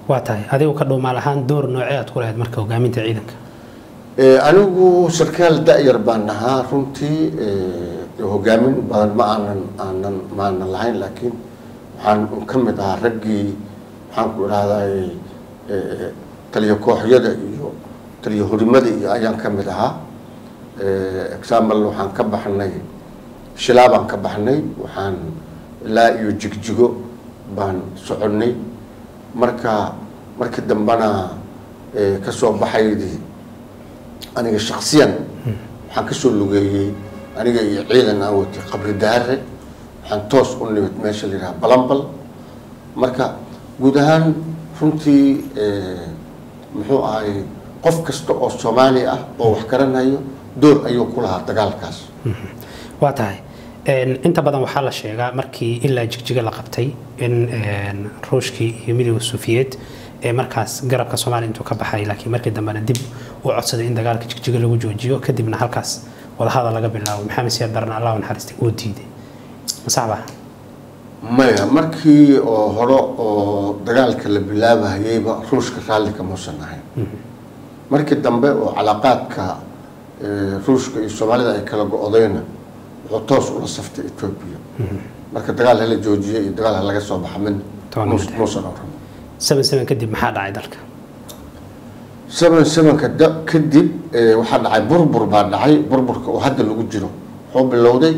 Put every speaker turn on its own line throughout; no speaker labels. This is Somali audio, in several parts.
واتاي هذه وكدو مالهان دور نوعيات كل هاد مركو هogaaminta ciidanka
anigu sarkaal da'yar baan ahaa runtii hogaamin badan ma aanan lahayn laakiin waxaan ka mid ahaa raggii waxaan ku raadayay taliyo kooxyada iyo taliyo horimada iyo ayaan ka mid ahaa example waxaan ka baxnay shilaabaan ka baxnay waxaan ilaa iyo jigjigo baan soconay marka dambana ka soo baxaydii aniga shakhsiyan waxaan ka soo lugeeyay aniga iyo ciidan aan watay qabri daare waxaan toos u nimid meesha la yiraahdo balambal marka guud ahaan runtii muxuu ahay qof kasta oo Soomaali ah oo wax garanayo door ayuu ku lahaa dagaalkaas
waa tahay inta badan waxaa la sheegaa markii ilaa jigjiga la qabtay in ruushkii iyo midowga Soviet markaas garabka Soomaaliya intuu ka baxay laakiin markii dambana dib u codsaday in dagaalka jigjiga lagu joojiyo kadibna halkaas wada hadal laga bilaabo maxamed siyaad barna Allah naxariistay oo diiday masaxba
maya markii oo hore oo dagaalka la bilaabayayba ruushka raalli kama soo nahay markii dambe oo calaaqaadka ruushka iyo Soomaalida ay kala go'odayna wuxuu toos ula saftay Ethiopia marka dagaal la joojiyay iyo dagaal laga soo baxay muusan oran
سبن كدب محاد عيدلك
سبن كدب waxaa dhacay burbur baa dhacay burburka oo hadda lagu jiro wuxuu bilowday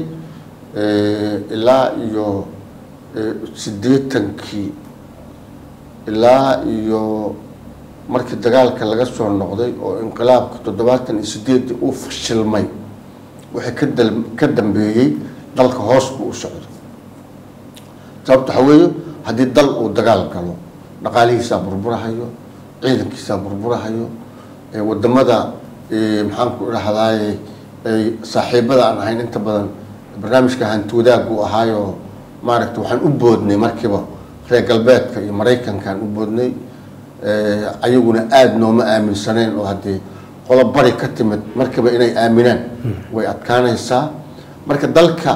ilaa iyo 80kii ilaa iyo markii dagaalka laga soo noqday oo inqilaabka 78 uu fashilmay wixii ka dambeeyay dalka hoos buu u socday sababta waxa weeye hadii dal uu dagaal galo dhaqaalihiisa burburahayo ciidankiisa burburahayo wadamada maxaan ku raahday saaxiibada aan ahayn inta badan barnaamijka hanti wadaag uu ahaayo maaragtay waxaan u boodnay markiiba reer galbeedka iyo Mareykanka aan u boodnay ayaguna aad nooma aaminsaneen oo hadii qodob bari ka timid markiiba inay aaminaan way adkaanaysaa marka dalka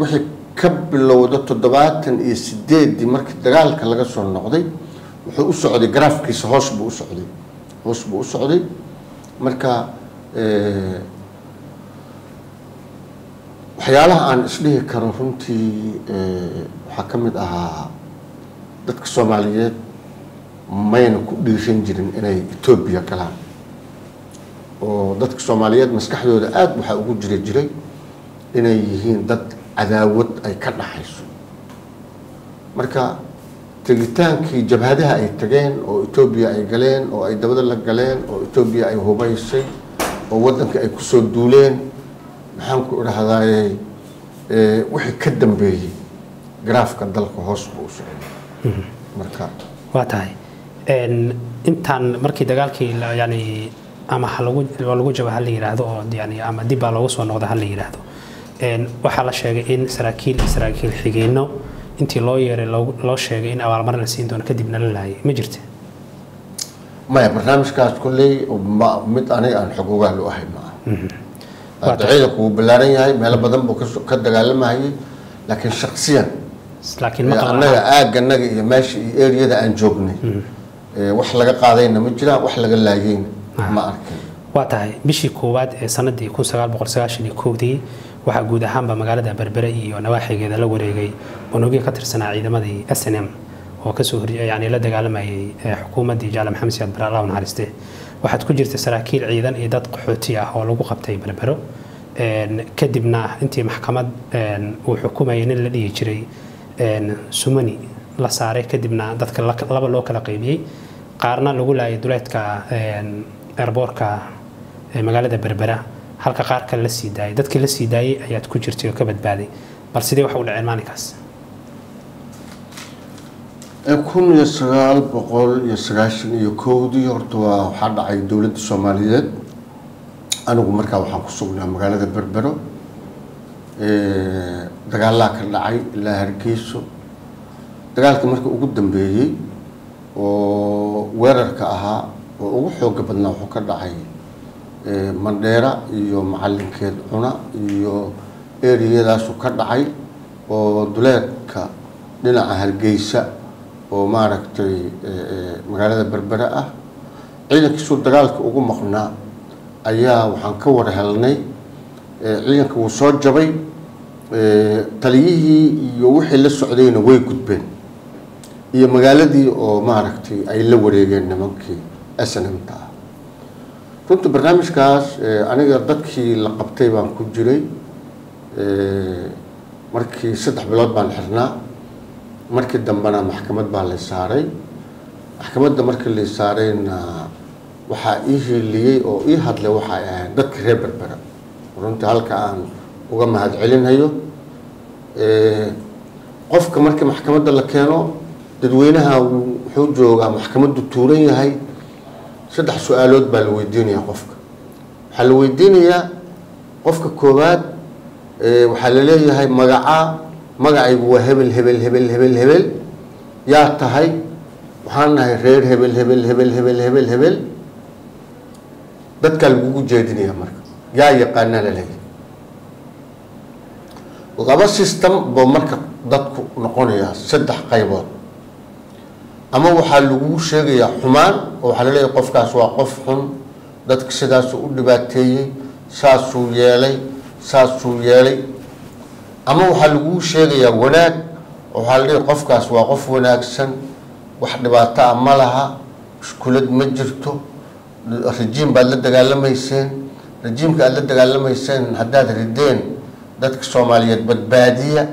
wixii ka bilowda 78 markii dagaalka laga soo noqday wuxuu u socday graafkiisa hoos buu u socday marka waxyaalaha aan isdhihi karo runtii waxa ka mid ahaa dadka Soomaaliyeed mayna ku dhiiran jirin inay Ethiopia galaan oo dadka Soomaaliyeed maskaxdooda aad waxa ugu jiray inay yihiin dad cadaawad ay ka dhaxayso marka tagitaankii jabhadaha ay tageen oo Ethiopia ay galeen oo ay dabada la galeen oo Ethiopia ay hubaysay oo wadanka ay ku soo duuleen maxaan ku raahday wixii ka dambeeyay graafka dalka hoos buu u socday marka
waa tahay intaan markii dagaalkii yani ama lagu jawaab la yiraahdo oo yani ama dib baa loogu soo noqday hal la yiraahdo waxaa la sheegay in saraakiil xigeenno intii loo yeeray loo sheegay in abaalmarin la siin doono kadibna la laayay ma jirto
ما برنامج كاس كلي وما مت أنا عن حقوقه له أحد معه. تعيدك وبلارين هاي ما لبدن بكسر كده ما هي لكن شخصيا.
لكن ما
أنا أجنّي ماشي إيريا ده أنجبني. وحلقة قاعدين مجرا وحلقة لاجين ما أركي.
وقتها بشي كواد سنة دي يكون سجال بقرصاش اللي كودي وحجود هم بمجال بربري ونواحي كذا لو وريجي ونوجي كتر سنة عيدا ما دي SNM وكسر يعني لا دجال ما حكومة دي جال محمد سياد برا الله ونهارسته واحد كل جرت سراكيل عيدا إيداد قحوتية أو لو قبتي بربرو كدبنا أنت محكمة وحكومة ينل اللي يجري سمني لا صار كدبنا ذاتك لبا لو كلا قيبي قارنا لو لا يدولت كا أربوركا مجال بربرة halka qaar kale la sii daayay dadkii la sii daayay ayaad ku jirtay oo ka badbaaday bal sidee wax u dhaceen maalinkaas
kun sagaal boqol iyo sagaashan iyo kowdii horta waxaa dhacay dowladda Soomaaliyeed anigu markaa waxaan ku sugnaa magaalada Berbero dagaalada ka dhacay ilaa Hargeysa dagaalka markii ugu dambeeyay oo weerarka ahaa oo ugu xoog badnaa wuxuu ka dhacay Mandheera iyo macalinkeed cuna iyo eriyadaas ka dhacay oo duleedka dhinaca Hargeysa oo maaragtay magaalada berbera ah ciidankiisu dagaalka ugu maqnaa ayaa waxaan ka war helnay ciidanka wuu soo jabay taliyihii iyo wixii la socdayna way gudbeen iyo magaaladii oo maaragtay ay la wareegeen nimankii SNM-ta ah runtii barnaamijkaas aniga dadkii la qabtay baan ku jiray markii 3 bilood baan xirnaa markii dambana maxkamad baa la saaray maxkamadda markii la saarayna waxa ii heliyay oo ii hadlay waxa ay dadka reer berbera runtii halka aan uga mahad celinayo qofka markii maxkamadda la keeno dadweynaha wuxuu joogaa maxkamaddu tuuran yahay 3 su'aalood baa la weydiinayaa qofka waxa la weydiinayaa qofka koowaad waxa la leeyahay magacaygu waa hebel hebel hebel hebel hebel yaa tahay waxaan nahay reer hebel hebel hebel hebel hebel hebel dadka lagu jeedinaya marka yaa yaqaana la leeyahay laba system boo marka dadku noqonaya 3 qaybood ama waxa lagu sheegayaa xumaan oo waxa la leeyahay qofkaas waa qof xun dadka sidaas u dhibaateeyay saasuu yeelay ama waxa lagu sheegayaa wanaag oo waxa la leeyahay qofkaas waa qof wanaagsan wax dhibaato ah ma laha iskuulad ma jirto rejiim baad la dagaalamayseen rejiimka aad la dagaalamayseen haddaad rideen dadka Soomaaliyeed badbaadiya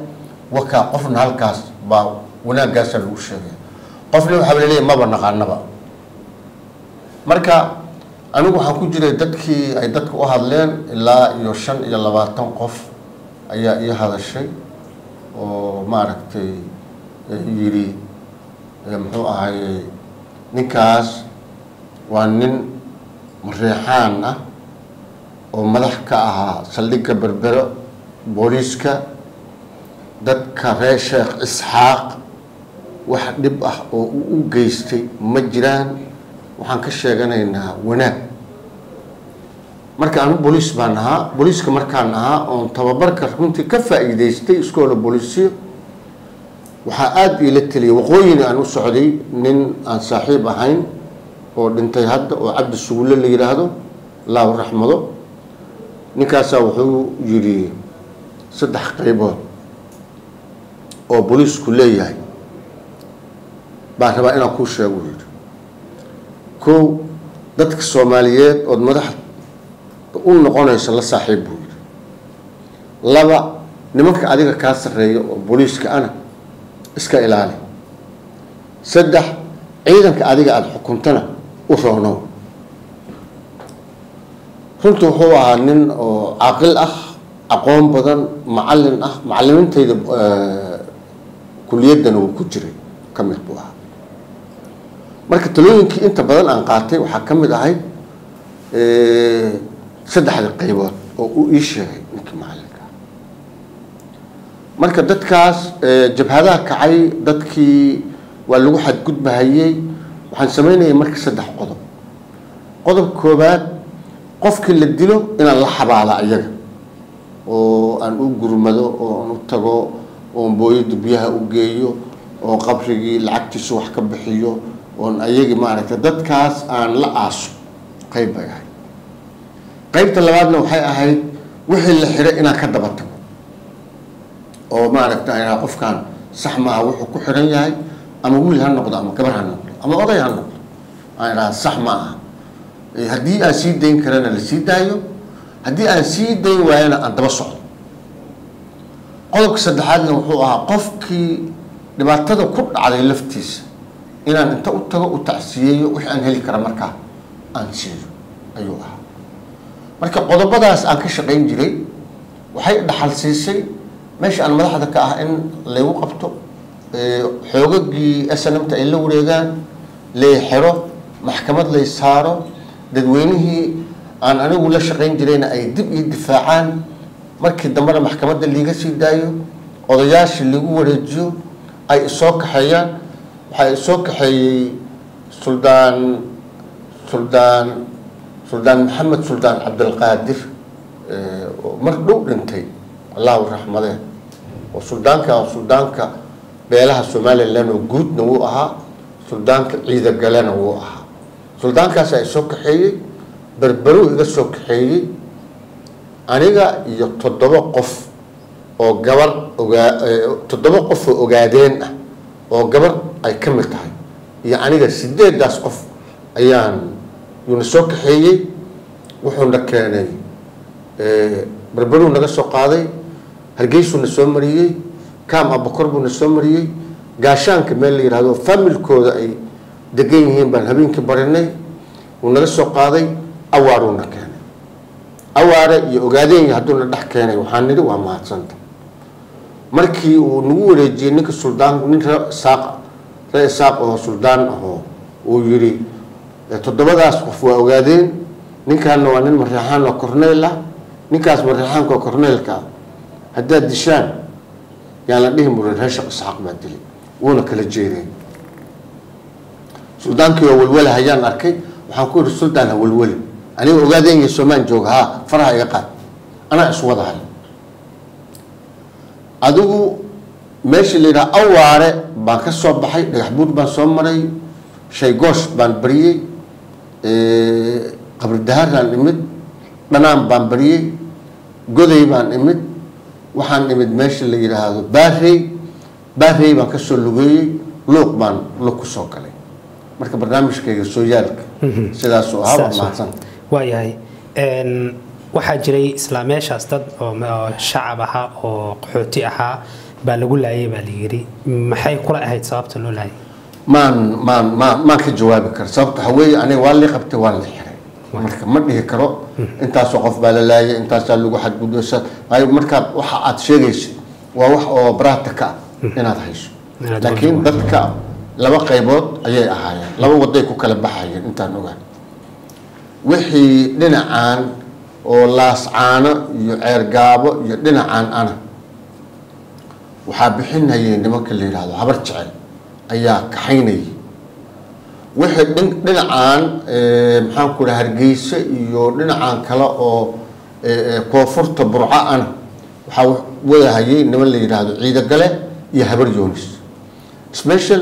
waka qofna halkaas baa wanaagaas lagu sheegay qofna waxa la leeyahay ma naqaanaba marka anigu waxaan ku jiray dadkii ay dadku u hadleen ilaa iyo 5 iyo 20 qof ayaa ii hadashay oo maaragtay yiri muxuu ahay ninkaas waa nin mareexaan ah oo madax ka ahaa saldhigga berbera booliiska dadka reer Sheekh Isxaaq wax dhib ah oo u geystay ma jiraan waxaan ka sheeganaynaa wanaag marka aan booliis baan ahaa booliiska markaan ahaa oo tababarka runtii ka faa'iideystay iskoola booliisiyo waxa aad ila taliyay waqooyina aan u socday nin aan saaxiib ahayn oo dhintay hadda oo Cabdi Suguule la yiraahdo Allahu raxmado ninkaas wuxuu yiri 3 qaybood oo booliisku leeyahay baan rabaa inaan ku sheego koo dadka Soomaaliyeed oo madax u noqonaysa la saaxiib buu laba nimanka adiga ka sareeyo oo booliiska ana iska ilaali 3 ciidanka adiga aad xukuntana u roono runtii wuxuu ahaa nin oo aqal ah aqoon badan macallin ah macallimintayda kulliyadan uu ku jiray kamid buu ahaa marka talooyinkii inta badan aan qaatay waxa kamid ahay 3 qaybood oo uu ii sheegay ninkii macallinka marka dadkaas jabhadaha kacay dadkii waa lagu xadgudbahayay waxaan sameynayay marka 3 qodob koobaad qofkii la dilo inaan la xabaala ayaga oo aan u gurmado oo aan u tago oo booyada biyaha u geeyo oo qabrigii lacagtiisa wax ka bixiyo oo ayagii maaragtay dadkaas aan la aaso qayb ay ahayd qaybta labaadna waxay ahayd wixii la xiray inaan ka daba tago oo maaragtay ay qofkan sax ma ah wuxuu ku xiran yahay ama wiil ha noqdo ama gabar ha noqdo ama oday ha noqdo ay sax ma ah haddii aan sii dayn karana la sii daayo haddii aan sii dayn waayana aan daba socdo qodobka saddexaadna wuxuu ahaa qofkii dhibaatada ku dhacday laftiisa inaan inta u tago u tacsiyeeyo wixii aan heli kara markaa aan siiyo ayuu ahaa marka qodobadaas aan ka shaqayn jiray waxay dhaxal siisay meesha aan madaxda ka ah in lagu qabto xoogagii SNM-ta ay la wareegaan lay xiro maxkamad lay saaro dadweynihii aan anigu la shaqayn jirayna ay dib ii difaacaan markii dambana maxkamadda liiga sii daayo odayaashii lagu wareejiyo ay soo kaxeeyaan waxay soo kaxeeyay suldaan maxamed suldaan cabdilqaadir oo mar dhow dhintay Allahu raxmadee oo suldaanka beelaha Somaliland oo guudna wuu ahaa suldaanka ciida galena wuu ahaa suldaankaas ay soo kaxeeyay berberu iga soo kaxeeyay aniga iyo 7 qof oo gabar toddoba qof oo ogaadeen ah oo gabar ay ka mid tahay iyo aniga 8daas qof ayaan yuna soo kaxeeyay wuxuuna keenay berberu naga soo qaaday hargeysuna soo mariyay kaam abakor buu na soo mariyay gaashaanka meel la yiraahdo familkooda ay degan yihiin baan habeenkii barinay uu naga soo qaaday awaaruna keenay awaare iyo ogaadeen hadduna dhax keenay waxaan nidhi waa mahadsanta markii uu nagu wareejiyay ninka suldaan ninka saaq oo suldaan ah oo yiri 7daas qof waa ogaadeen ninkaana waa nin marxaan oo korneel ah ninkaas marxaanka oo korneelka hadda dishaan yaa la dhihi muran heesha isxaaq ma dili wuuna kala jeeday suldaankii oo walwala hayaan arkay waxaan ku yiri suldaan walwali aniga ogaadeen iyo Soomaan joog ha faraha iga qaad ana iswadahay adigu meeshii la yiraahdo awaare baan ka soo baxay dhagax buur baan soo maray shay goosh baan bariyay qabri daharaan imid dhanaan baan bariyay goday baan imid waxaan imid meeshii la yiraahdo baarey baan ka soo lugeeyay luuq baan luuq ku soo galay marka barnaamijkayga soo yaalka sidaas oo ah maadsan
waayahay waxaa jiray islaameeshaas dad oo shacab ahaa oo qaxooti ahaa baa lagu laayay baa la yiri maxay kula ahayd sababta loo laayay
maan ka jawaabi karo sababta waxa weeye aniga waa la qabtay waa la xiray marka ma dhihi karo intaas oo qof baa la laayay intaas lagu xadgudbay ay marka waxa aad sheegaysid waa wax oo practical inaad hayso laakiin dadka laba qaybood ayay ahaayeen laba waday ku kala baxayeen intaan ogaan wixii dhinacaan oo laascaano iyo ceergaabo iyo dhinacaan ana waxaa bixinayay nimanka la yiraahdo habar jecel ayaa kaxaynayay wixii dhinacaan maxaan ku dhahay Hargeysa iyo dhinacaan kale oo koonfurta Burca ana waxaa wadahayay niman la yiraahdo ciida gale iyo habar yoonis special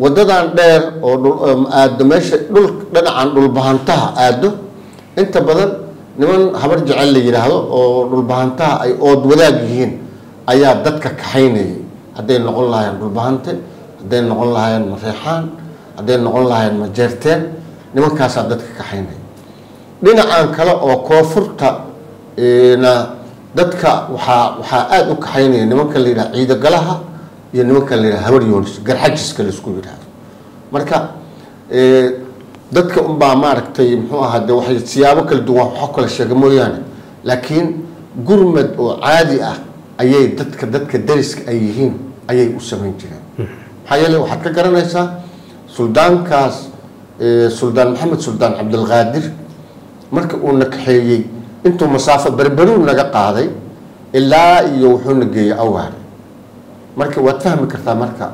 wadadan dheer oo aado meesha dhul dhinacaan dhul bahantaha aado inta badan niman habar jecel la yiraahdo oo dhul bahantaha ay ood wadaag yihiin ayaa dadka kaxaynayay haday noqon lahaayeen dhul bahante haday noqon lahaayeen mareexaan haday noqon lahaayeen majeerteen nimankaas dadka kaxaynayay dhinacaan kale oo koonfurta dadka waxa aad u kaxaynayay nimanka la yiraahdo ciida galaha iyo nimanka la yiraahdo habar yoonis garxajiska la isku yiraahdo marka dadka baa maaragtay muxuu ahaa waxay siyaabo kala duwan wax kala sheegay mooyaan laakiin gurmad oo caadi ah ayay dadka dariska ay yihiin ayay u sameyn jireen hay'ad waxaad ka garanaysaa suldaankaas suldaan maxamed suldaan cabdul qaadir marka uu nakaxeeyay intuu masaafo berberu naga qaaday ilaa iyo wuxuu nageeyay awaar marka waad fahmi kartaa marka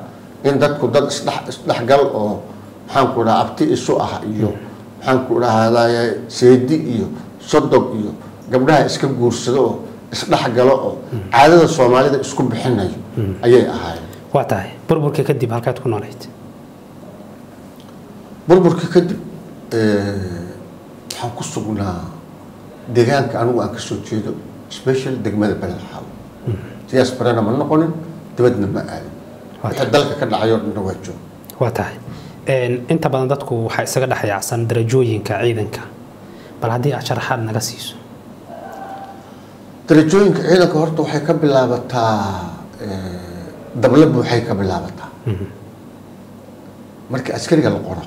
in dadku dad isdhex gal oo maxaan ku dhahaa abti isu ah iyo maxaan ku dhahaa seedi iyo sodog iyo gabdhaha iska guursado oo isdhex galo oo caadada Soomaalida isku bixinayo ayay ahaayeen
waa tahay burburka kadib halkaad ku noolayd
burburka kadib waxaan ku sugnaa deegaanka anigu aan ka soo jeedo special degmada Balxaw siyaas barana ma noqonin dibadna ma aadin waxa dalka ka dhacayo dhan waa joog
waa tahay inta badan dadku waxa isaga dhaxayacsan darajooyinka ciidanka bal haddii aad sharaxaad naga siiso
darajooyinka ciidanka horta waxay ka bilaabataa dabla buuxay ka bilaabataa marka askariga la qoro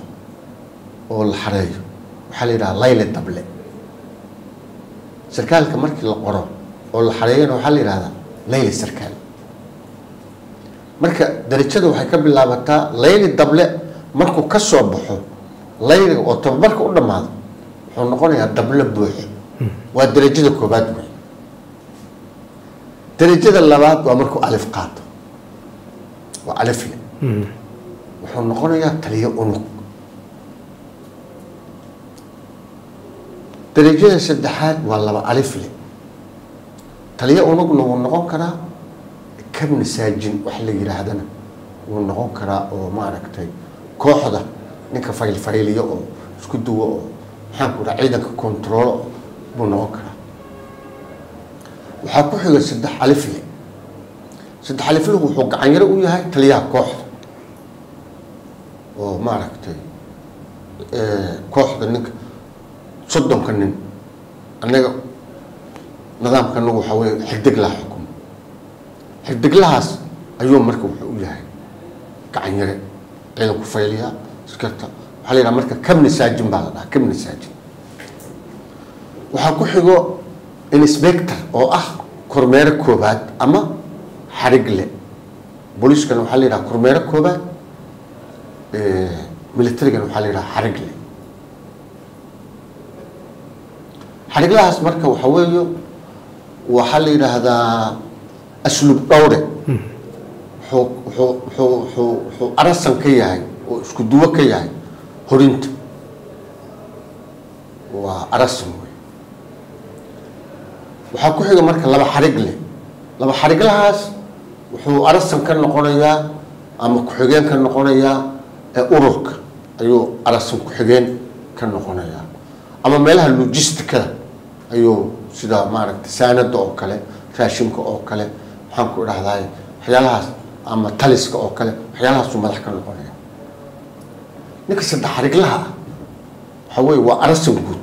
oo la xareeyo waxa la yiraahdaa layla dable sarkaalka markii la qoro oo la xareeyana waxa la yiraahdaa layla sarkaal marka darajada waxay ka bilaabataa layla dable markuu ka soo baxo layliga oo tababarka u dhamaado wuxuu noqonayaa dable buux waa darajada koobaad weey darajada labaad waa markuu alif qaato waa alif wuxuu noqonayaa taliye unug darajada saddexaad waa laba alif taliye unugna wuu noqon karaa kabni saajin wax la yiraahdana wuu noqon karaa oo maaragtay kooxda ninka fayliyo oo isku duwo oo maxaan ku dhaha ciidanka controlo buu noqon karaa. waxaa ku xiga saddex alifle. saddex alifle wuxuu gacan yaro u yahay taliyaha kooxda oo maaragtay kooxda ninka 30 nin anaga nidaamkanagu waxaa weeye xidiglaha xukumo. xidiglahaas ayuu marka wuxuu u yahay gacan yare ciidanku fayliya askarta. waxaa la yidhaha marka kabni saajin baa la dhahaa, kabni saajin. waxaa ku xigo inspector oo ah kormeere koobaad ama xarigle. booliiskana waxaa la yidhaha kormeere koobaad, militarigana waxaa la yidhaha xarigle. xariglahaas marka waxa weeyo waxaa la yidhaahdaa asluub dhowre. wuxuu arasan ka yahay oo isku duwo ka yahay horinta. waa arasan wey. waxaa ku xiga marka laba xarigle. laba xariglahaas wuxuu arasan ka noqonayaa ama ku-xigeen ka noqonayaa ururka ayuu arasan ku-xigeen ka noqonayaa, ama meelaha logisticada ayuu sida maaragtay saanada oo kale, raashinka oo kale, maxaan ku idhahdaay waxyaalahaas, ama taliska oo kale, waxyaalahaasuu madax ka noqonaya. ninka saddex xariglaha ah waxaa weeye waa arasan guud.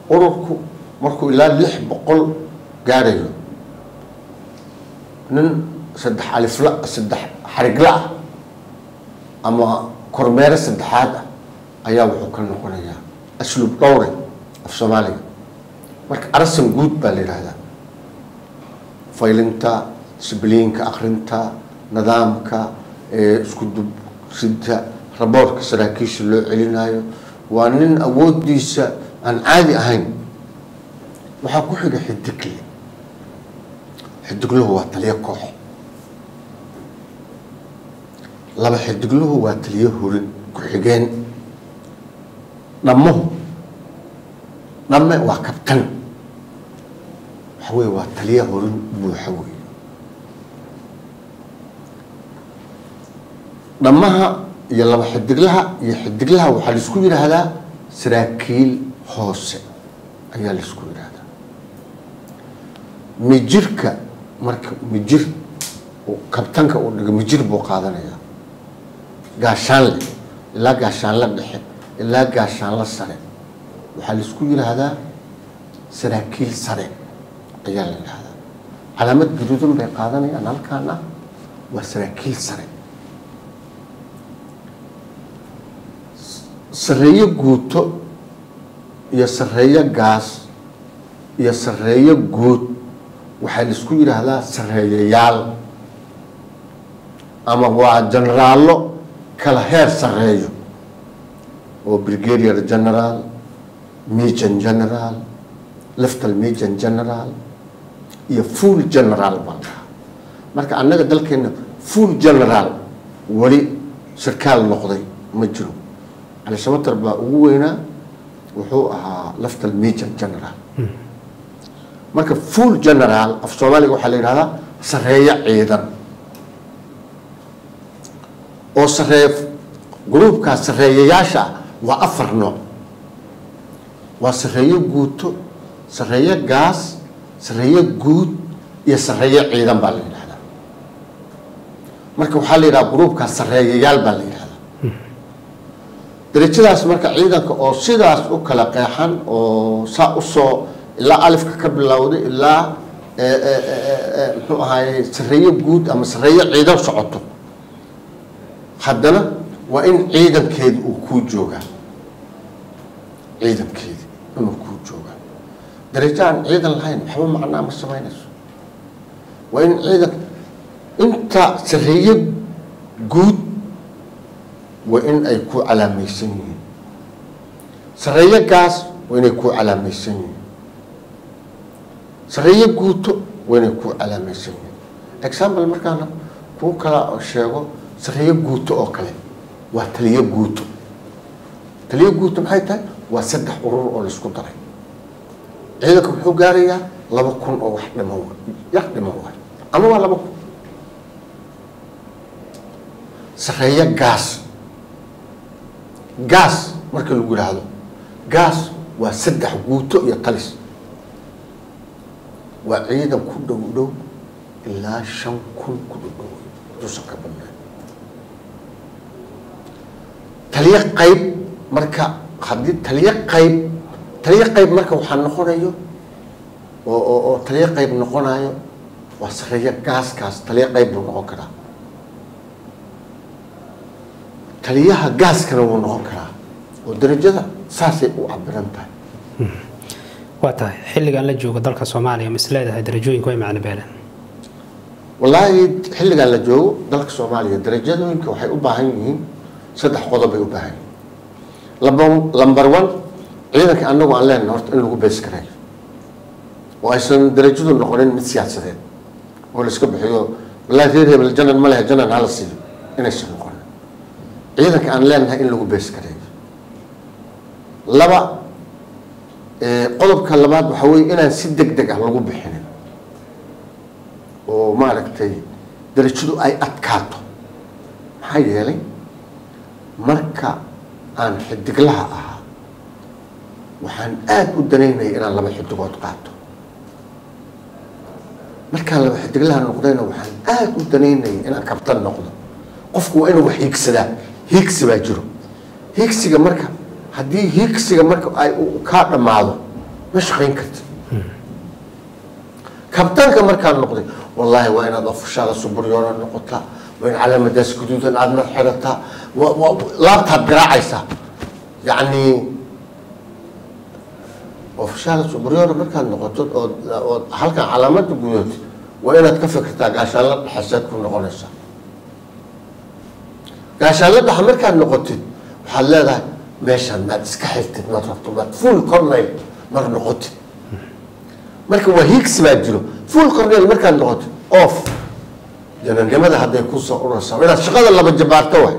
ururku markuu ilaa 600 gaarayo, nin saddex xarigla ah ama kormeere saddexaad ah ayaa wuxuu ka noqonayaa asluub dhowre af Soomaaliga. marka arasan guud baa la yidhaahdaa. faylinta, sibiliinka, akhrinta, nidaamka, isku dubsidda, raboorka saraakiisha loo celinayo. waa nin awoodiisa aan caadi ahayn. waxaa ku xiga xidigle. xidigluhu waa taliyo koox. laba xidigluhu waa taliyo horin ku-xigeen. dhamme waa kabtan. waxa weeye waa taliyo horin buuxa weeye. dhammaha iyo laba xidiglaha iyo xidiglaha waxaa laisku yidhaahdaa saraakiil hoose ayaa laisku yidhaahdaa. mijirka marka mijir kabtanka uu dhigo mijir buu qaadanayaa. gaashaanle ilaa gaashaanle dhexe ilaa gaashaanle sare waxaa laisku yidhaahdaa saraakiil sare ayaa la yidhaahdaa. calaamad gaduudan bay qaadanayaan halkaana waa saraakiil sare. sareeyo guuto iyo sareeyo gaas iyo sareeyo guud waxaa laisku yidhaahdaa sareeyayaal, ama waa generaallo kala heer sareeyo oo brigadier general, major general, lieutenant major general iyo full general baa lahaa. marka annaga dalkeena full general weli sarkaal noqday ma jiro. cali samatar baa ugu weynaa, wuxuu ahaa lieutenant major general. marka full general af Soomaaliga waxaa la yidhahdaa sareeyo ciidan. oo gruubkaas sareeyayaasha waa 4 nooc. waa sareeyo guuto, sareeyo gaas, sareeyo guud iyo sareeyo ciidan baa la yidhahdaa. marka waxaa la yidhaha gruubkaas sareeyayaal baa la yidhahdaa. darajadaas marka ciidanka oo sidaas u kala qeexan oo saa usoo ilaa alifka ka bilowday ilaa muxuu ahaayey sareeyo guud ama sareeyo ciidan socoto, haddana waa in ciidankeedi uu kuu joogaa. ciidankeedi inuu kuu joogaa. darajo aan ciidan lahayn waxba macnaa ma samaynayso. waa in ciidan inta sareeyo guud waa in ay ku calaamaysan yihiin. sareeyo gaas waa inay ku calaamaysan yihiin. sareeyo guuto waa inay ku calaamaysan yihiin. example markaana kuu kala sheego sareeyo guuto oo kale waa taliyo guuto. taliyo guuto maxay tahay? waa 3 urur oo la isku daray. ciidanka wuxuu gaarayaa 2,000 oo wax dhiman waay ama waa 2,000. sareeya gaas marka lagu yiraahdo gaas waa 3 guuto iyo talis waa ciidan ku dhow ilaa 5,000 ku dhow duusan ka badnaan taliya qayb marka haddii taliya qayb marka waxaa noqonayo oo taliya qayb noqonayo waa sareeya gaaskaas taliya qayb buu noqon karaa taliyaha gaaskana wuu noqon karaa oo darajada saasay u cabiran tahay
waa tahay xilligan la joogo dalka Soomaaliya ma isleedahay darajooyinku way macna beelan
wallahi xilligan la joogo dalka Soomaaliya darajooyinka waxay u baahan yihiin 3 qodob ay u baahan number 1 ciidanka anagu aan leenahay horta in lagu bees kareeyo oo aysan darajadu noqonin mid siyaasadeed oo la iska bixiyo wallahi reer janan ma leh janan hala siiyo inay soo noqon ciidanka aan leenahay in lagu bees kareeyo laba qodobka labaad waxa weeye inaan si degdeg ah lagu bixinin oo maaragtay darajadu ay adkaato maxaa yeelay marka aan xidiglaha ahaa waxaan aad u danaynay inaan 2 xidigood qaato markaan 2 xidiglaha noqdayna waxaan aad u danaynay inaan kabtan noqdo qofku waa inuu wax hiigsadaa hiigsi baa jiro hiigsiga marka haddii hiigsiga marka ay ka dhamaado ma shaqayn kartid kabtanka markaan noqday wallahi waa inaad ofishaada superior noqotaa waa in calaamadaas guduudan aad mar xirataa laabtaad garaacaysaa yacni ofishaada superior markaad noqoto oo halkan calaamada guduud waa inaad ka fikirtaa gaashaanla dhaxasaad ku noqonaysaa gaashaanla dhaxa markaad noqotid waxaad leedahay meeshaan maad iska xirtid maad rabto maad full cornel mar noqotid marka waa hiigsi baa jiro full cornel markaad noqotid off janannimada hadday ku soo ururaysaa inaad shaqada laba jabaarto waay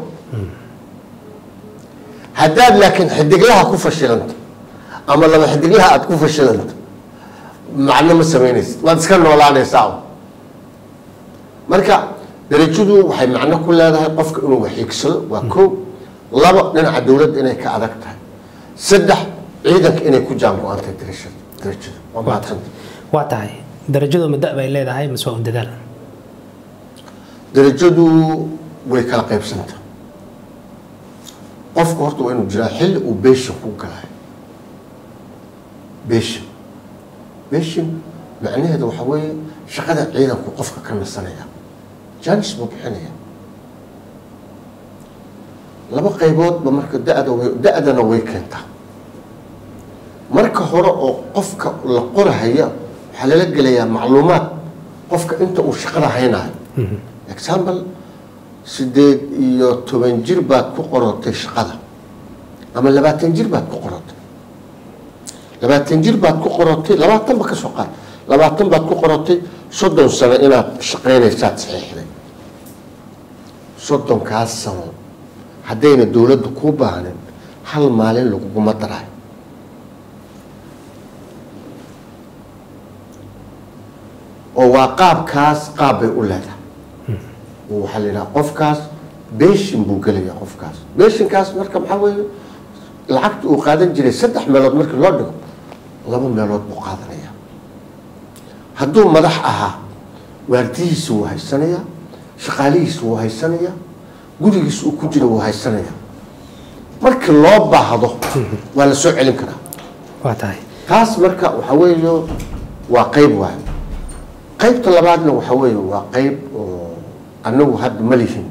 haddaad laakiin xidiglaha ku fashilanto ama 2 xidiglaha aad ku fashilanto macno ma samaynaysid waad iska noolaanaysaa marka darajadu waxay macno ku leedahay qofka inuu wax hiigsado waa 1 2 dhinaca dawladda inay ka adag tahay 3 ciidanka inay ku jaango'aantay darajada
waa tahay darajadu ma da' bay leedahay mise waa dadaal
darajadu way kala qaybsantaa qofku horta waa inuu jiraa xilli uu beesha ku galay beesha macnaheedu waxa weeye shaqada ciidanku qofka ka nasanaya jaanis buu bixinaya 2 qayboodba marka da'dana way keentaa marka hore oo qofka la qorahaya waxaa lala gelayaa macluumaad qofka inta uu shaqada haynayo example 18 jir baad ku qorotay shaqada ama 20 jir baad ku qorotay 20 jir baad ku qorotay 20 ba ka soo qaad 20 baad ku qorotay 30 sano inaad shaqaynaysaad saxiixday 30 kaas sano haddayna dawladdu ku baahanin hal maalin laguguma daray oo waa qaabkaas qaab bay u leedahay waxaa la yidhaha qofkaas beeshin buu gelayaa qofkaas beeshinkaas marka maxaa weeye lacagta uu qaadan jiray 3 meelood markii loo dhigo 2 meelood buu qaadanayaa hadduu madax ahaa waardihiisa wuu haysanayaa shaqaalihiisa wuu haysanayaa gurigiisa uu ku jira wuu haysanayaa markii loo baahdo waa la soo celin karaa
waa tahay
taas marka waxaa weeye waa qayb waay qaybta labaadna waxaa weeye waa qayb oo anagu hadda ma lihin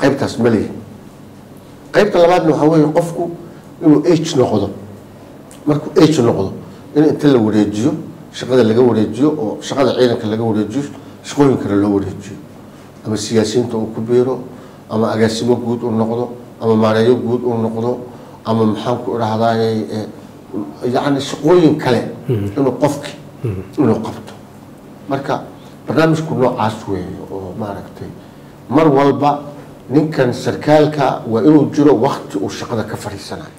qaybtaas ma lihin qaybta labaadna waxaa weeye qofku inuu age noqdo markuu age noqdo in inta la wareejiyo shaqada laga wareejiyo oo shaqada ciidanka laga wareejiyo shaqooyin kale loo wareejiyo ama siyaasiyiinta uu ku biiro ama agaasimo guud uu noqdo ama maareeyo guud uu noqdo ama maxaan ku idhaahdaay yacni shaqooyin kale inuu qofki inuu qabto marka barnaamijku noocaas weeye oo maaragtay mar walba ninkan sarkaalka waa inuu jiro waqti uu shaqada ka fariisanayo